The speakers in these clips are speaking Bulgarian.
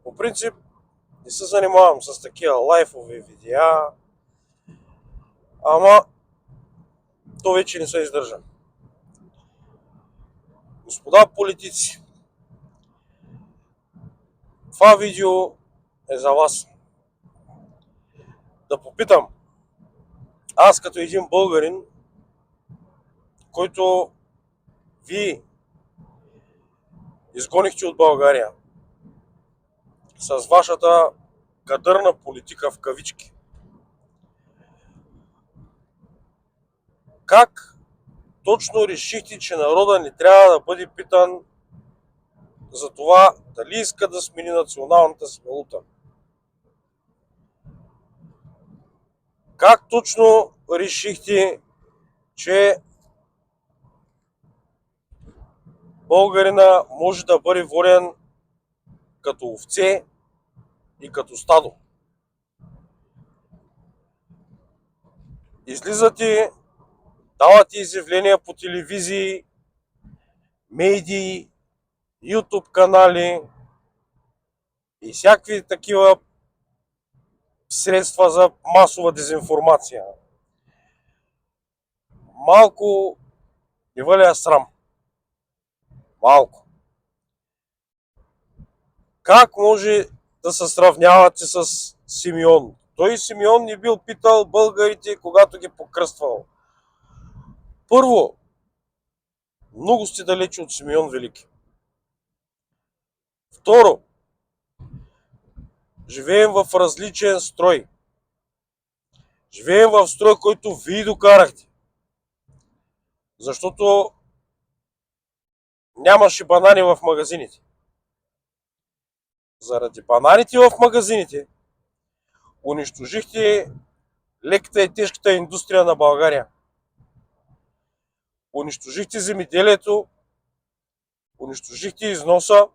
По принцип не се занимавам с такива лайфови видеа, ама то вече не се издържа. Господа политици, това видео е за вас. Да попитам, аз като един българин, който вие изгонихте от България с вашата кадърна политика в кавички, как точно решихте, че народа не трябва да бъде питан за това дали иска да смени националната си валута? Как точно решихте, че българина може да бъде воден като овце и като стадо? Излизате, давате изявления по телевизии, медии, YouTube канали и всякакви такива средства за масова дезинформация. Малко не валя срам. Малко. Как може да се сравнявате с Симеон? Той Симеон не бил питал българите, когато ги покръствал. Първо, много сте далече от Симеон Велики. Второ, живеем в различен строй. Живеем в строй, който вие докарахте. Защото нямаше банани в магазините. Заради бананите в магазините унищожихте леката и тежката индустрия на България. Унищожихте земеделието, унищожихте износа,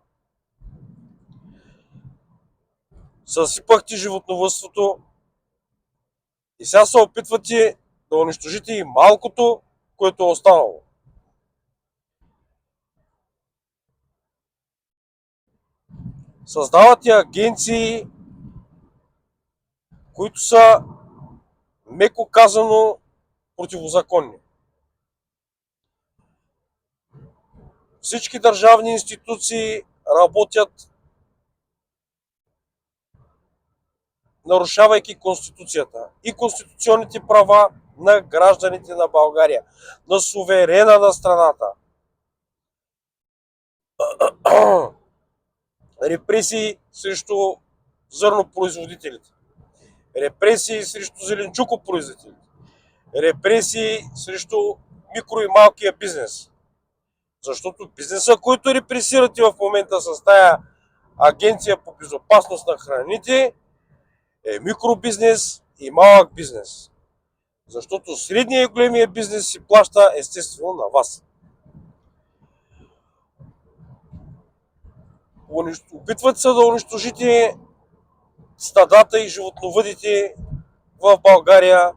съсипахте животновъдството и сега се опитвате да унищожите и малкото, което е останало. Създавате агенции, които са, меко казано, противозаконни. Всички държавни институции работят, нарушавайки Конституцията и конституционните права на гражданите на България, на суверена на страната. Репресии срещу зърнопроизводителите, репресии срещу зеленчукопроизводителите, репресии срещу микро и малкия бизнес. Защото бизнеса, който репресирате в момента с тая агенция по безопасност на храните, е микробизнес и малък бизнес. Защото средния и големия бизнес си плаща естествено на вас. Опитват се да унищожите стадата и животновъдите в България,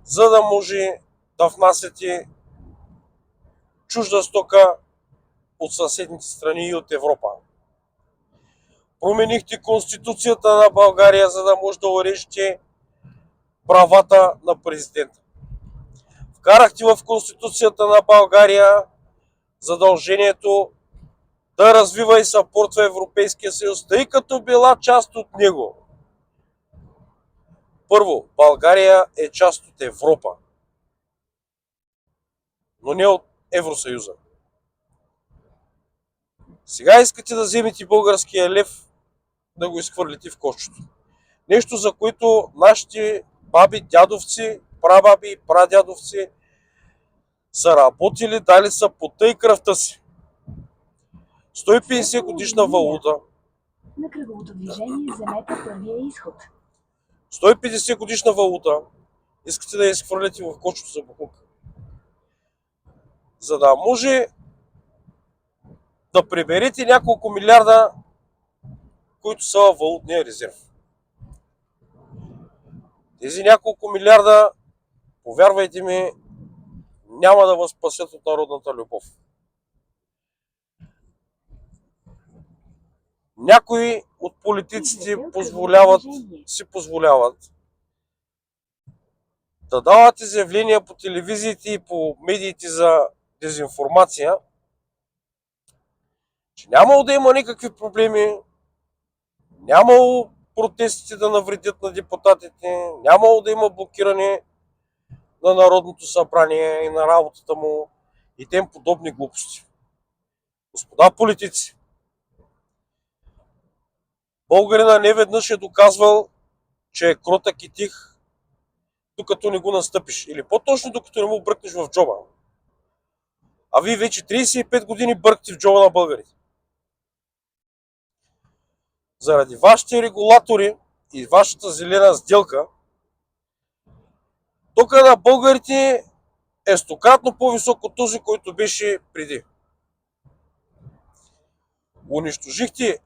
за да може да внасяте чужда стока от съседните страни и от Европа. Променихте Конституцията на България, за да може да урежете правата на президента. Вкарахте в Конституцията на България задължението да развива и съпортва Европейския съюз, тъй като била част от него. Първо, България е част от Европа, но не от Евросъюза. Сега искате да вземете българския лев, да го изхвърлите в кошчето. Нещо, за което нашите баби, дядовци, прабаби и прадядовци са работили, дали са пота и кръвта си. 150 годишна валута. На кръговото движение вземете първия изход. 150 годишна валута искате да я изхвърляте в кошчето за боклук. За да може да приберете няколко милиарда, които са във валутния резерв. Тези няколко милиарда, повярвайте ми, няма да възпасят от народната любов. Някои от политиците Излезте от позволяват, кръговото движение. си позволяват да дават изявления по телевизиите и по медиите за дезинформация, че нямало да има никакви проблеми, нямало протестите да навредят на депутатите, нямало да има блокиране на Народното събрание и на работата му и тем подобни глупости. Господа политици, българина не веднъж е доказвал, че е кротък и тих, докато не го настъпиш. Или по-точно, докато не му бръкнеш в джоба. А вие вече 35 години бъркате в джоба на българите. Заради вашите регулатори и вашата зелена сделка, тока на българите е стократно по-висок от този, който беше преди. Унищожихте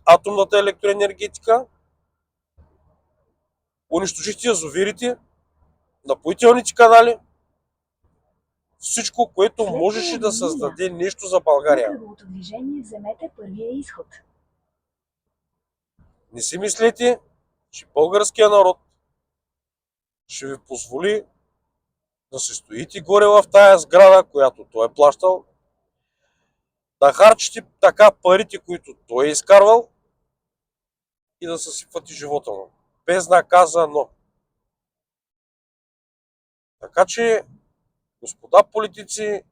атомната електроенергетика, унищожихте язовирите, напоителните канали, всичко, което След можеше да половин създаде нещо за На България. кръговото движение вземете първия изход. Не си мислете, че българския народ ще ви позволи да се стоите горе в тая сграда, която той е плащал, да харчите така парите, които той е изкарвал и да съсипвате живота му. Безнаказано. Така че, господа политици,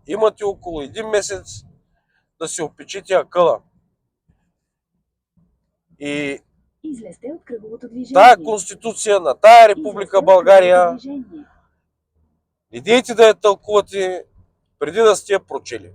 имате около един месец да си опечите акъла. И Излезте от кръговото движение. тая конституция на тая Република Излезте от България, кръговото движение. не дейте да я тълкувате преди да сте я прочели.